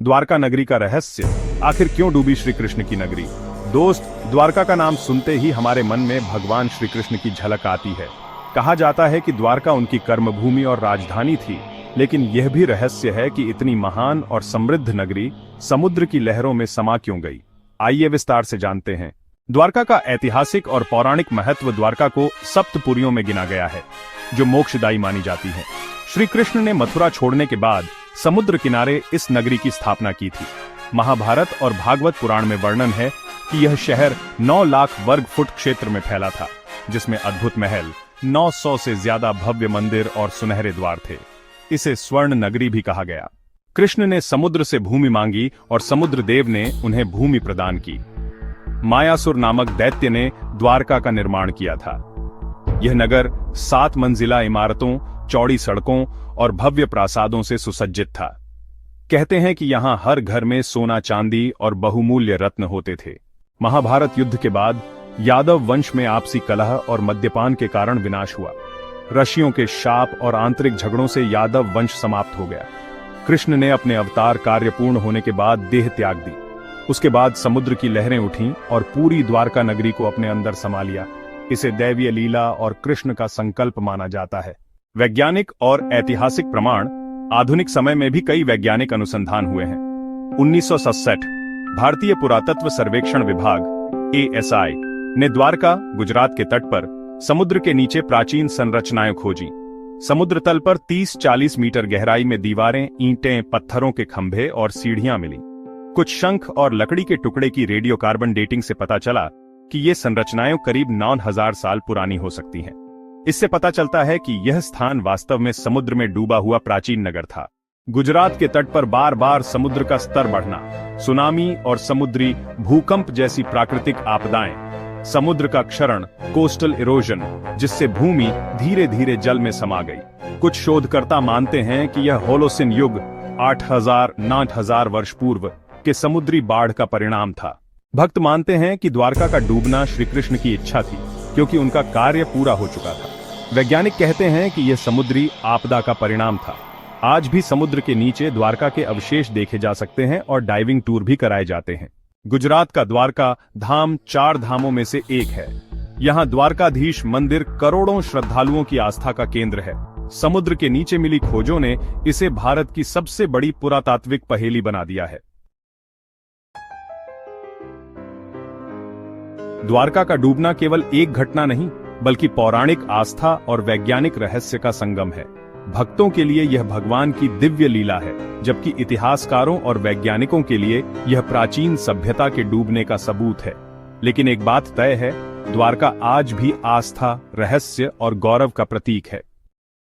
द्वारका नगरी का रहस्य, आखिर क्यों डूबी श्री कृष्ण की नगरी। दोस्त, द्वारका का नाम सुनते ही हमारे मन में भगवान श्री कृष्ण की झलक आती है। कहा जाता है कि द्वारका उनकी कर्मभूमि और राजधानी थी, लेकिन यह भी रहस्य है कि इतनी महान और समृद्ध नगरी समुद्र की लहरों में समा क्यों गई। आइए विस्तार से जानते हैं। द्वारका का ऐतिहासिक और पौराणिक महत्व। द्वारका को सप्तपुरियों में गिना गया है, जो मोक्षदायी मानी जाती है। श्री कृष्ण ने मथुरा छोड़ने के बाद समुद्र किनारे इस नगरी की स्थापना की थी। महाभारत और भागवत पुराण में वर्णन है कि यह शहर 9 लाख वर्ग फुट क्षेत्र में फैला था, जिसमें अद्भुत महल, 900 से ज्यादा भव्य मंदिर और सुनहरे द्वार थे। इसे स्वर्ण नगरी भी कहा गया। कृष्ण ने समुद्र से भूमि मांगी और समुद्र देव ने उन्हें भूमि प्रदान की। मायासुर नामक दैत्य ने द्वारका का निर्माण किया था। यह नगर 7 मंजिला इमारतों, चौड़ी सड़कों और भव्य प्रासादों से सुसज्जित था। कहते हैं कि यहाँ हर घर में सोना चांदी और बहुमूल्य रत्न होते थे। महाभारत युद्ध के बाद यादव वंश में आपसी कलह और मद्यपान के कारण विनाश हुआ। ऋषियों के शाप और आंतरिक झगड़ों से यादव वंश समाप्त हो गया। कृष्ण ने अपने अवतार कार्य पूर्ण होने के बाद देह त्याग दी। उसके बाद समुद्र की लहरें उठीं और पूरी द्वारका नगरी को अपने अंदर समा लिया। इसे दैवीय लीला और कृष्ण का संकल्प माना जाता है। वैज्ञानिक और ऐतिहासिक प्रमाण। आधुनिक समय में भी कई वैज्ञानिक अनुसंधान हुए हैं। 1967 भारतीय पुरातत्व सर्वेक्षण विभाग ASI ने द्वारका, गुजरात के तट पर समुद्र के नीचे प्राचीन संरचनाएं खोजी। समुद्र तल पर 30-40 मीटर गहराई में दीवारें, ईंटें, पत्थरों के खंभे और सीढ़ियां मिली। कुछ शंख और लकड़ी के टुकड़े की रेडियो कार्बन डेटिंग से पता चला कि ये संरचनाएं करीब 9000 साल पुरानी हो सकती हैं। इससे पता चलता है कि यह स्थान वास्तव में समुद्र में डूबा हुआ प्राचीन नगर था। गुजरात के तट पर बार बार समुद्र का स्तर बढ़ना, सुनामी और समुद्री भूकंप जैसी प्राकृतिक आपदाएं, समुद्र का क्षरण, कोस्टल इरोजन, जिससे भूमि धीरे धीरे जल में समा गई। कुछ शोधकर्ता मानते हैं कि यह होलोसिन युग 8000-9000 वर्ष पूर्व के समुद्री बाढ़ का परिणाम था। भक्त मानते हैं कि द्वारका का डूबना श्री कृष्ण की इच्छा थी, क्योंकि उनका कार्य पूरा हो चुका था। वैज्ञानिक कहते हैं कि यह समुद्री आपदा का परिणाम था। आज भी समुद्र के नीचे द्वारका के अवशेष देखे जा सकते हैं और डाइविंग टूर भी कराए जाते हैं। गुजरात का द्वारका धाम 4 धामों में से एक है। यहाँ द्वारकाधीश मंदिर करोड़ों श्रद्धालुओं की आस्था का केंद्र है। समुद्र के नीचे मिली खोजों ने इसे भारत की सबसे बड़ी पुरातात्विक पहेली बना दिया है। द्वारका का डूबना केवल एक घटना नहीं, बल्कि पौराणिक आस्था और वैज्ञानिक रहस्य का संगम है। भक्तों के लिए यह भगवान की दिव्य लीला है, जबकि इतिहासकारों और वैज्ञानिकों के लिए यह प्राचीन सभ्यता के डूबने का सबूत है। लेकिन एक बात तय है, द्वारका आज भी आस्था, रहस्य और गौरव का प्रतीक है।